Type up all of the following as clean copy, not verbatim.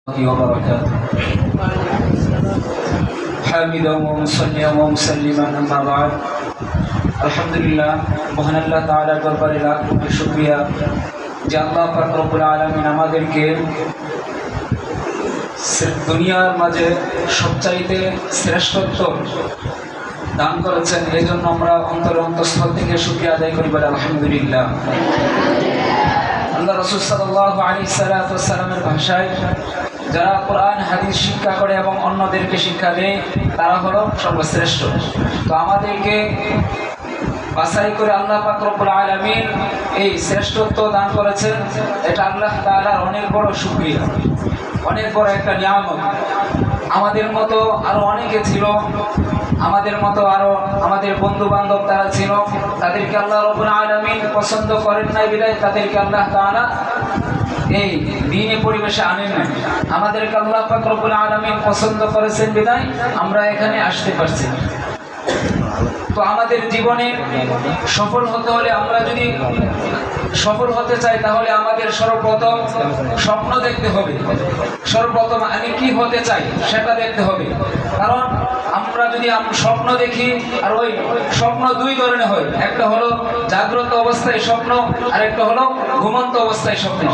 وبركاته حامدا ومصليا ومسلما اما بعد আলহামদুলিল্লাহ মহান আল্লাহ তাআলার দরবারে লাখ কোটি শুকরিয়া যে আল্লাহ পাক রব্বুল আলামিন আমাদেরকে দুনিয়ার মাঝে সবচাইতে শ্রেষ্ঠত্ব দান করেছেন। এই জন্য আমরা অন্তঃস্থল থেকে শুকরিয়া আদায় করি বলে আলহামদুলিল্লাহ। আল্লাহ রাসূল সাল্লাল্লাহু আলাইহি সাল্লামের ভাষায় যারা কোরআন হাদিস শিক্ষা করে এবং অন্যদেরকে শিক্ষা দেয় তারা হলো সর্বশ্রেষ্ঠ। তো আমাদেরকে বাছাই করে আল্লাহ পাক রব্বুল আলামিন এই শ্রেষ্ঠত্ব দান করেছেন। এটা আল্লাহ তাআলার অনেক বড় শুকরিয়া, অনেক বড় একটা নিয়ামত। আমাদের মতো আরো অনেকে ছিল, আমাদের মতো আরো আমাদের বন্ধু বান্ধব তারা ছিল, তাদেরকে আল্লাহ রব্বুল আলামিন পছন্দ করেন নাই বিধায় তাদেরকে আল্লাহ তাআলা এই দ্বীনে পরিবেশে আনেন নাই। আমাদেরকে আল্লাহ পাক রব্বুল আলামিন পছন্দ করেছেন বিধায় আমরা এখানে আসতে পারছি। তো আমাদের জীবনে সফল হতে হলে, আমরা যদি সফল হতে চাই তাহলে আমাদের সর্বপ্রথম স্বপ্ন দেখতে হবে। সর্বপ্রথম আমি কি হতে চাই সেটা দেখতে হবে। কারণ আমরা যদি স্বপ্ন দেখি, আর ওই স্বপ্ন দুই ধরনের হয়, একটা হলো জাগ্রত অবস্থায় স্বপ্ন, আর একটা হলো ঘুমন্ত অবস্থায় স্বপ্ন।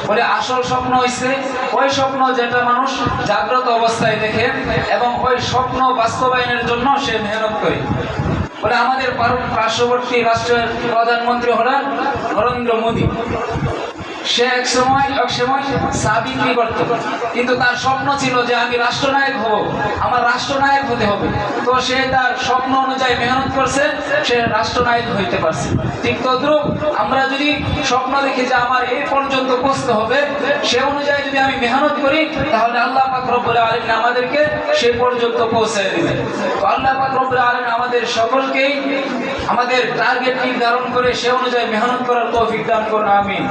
বলে আসল স্বপ্ন হইছে ওই স্বপ্ন যেটা মানুষ জাগ্রত অবস্থায় দেখে এবং ওই স্বপ্ন বাস্তবায়নের জন্য সে মেহনত করে। বলে আমাদের পার্শ্ববর্তী রাষ্ট্রের প্রধানমন্ত্রী হলেন নরেন্দ্র মোদী। সে এক সময় চা বিক্রি করত, কিন্তু তার স্বপ্ন ছিল যে আমি রাষ্ট্রনায়ক হব, আমার রাষ্ট্রনায়ক হতে হবে। তো সে তার স্বপ্ন অনুযায়ী মেহনত করছে, সে রাষ্ট্রনায়ক হইতে পারছে। ঠিক তদ্রূপ আমরা যদি স্বপ্ন দেখি যে আমার এই পর্যন্ত পৌঁছতে হবে, সে অনুযায়ী যদি আমি মেহনত করি তাহলে আল্লাহ পাক রব্বুল আলামিন আমাদেরকে সে পর্যন্ত পৌঁছায় দিবেন। তো আল্লাহ পাক রব্বুল আলামিন আমাদের সকলকেই আমাদের টার্গেট নির্ধারণ করে সে অনুযায়ী মেহনত করার তৌফিক দান করুন। আমিন।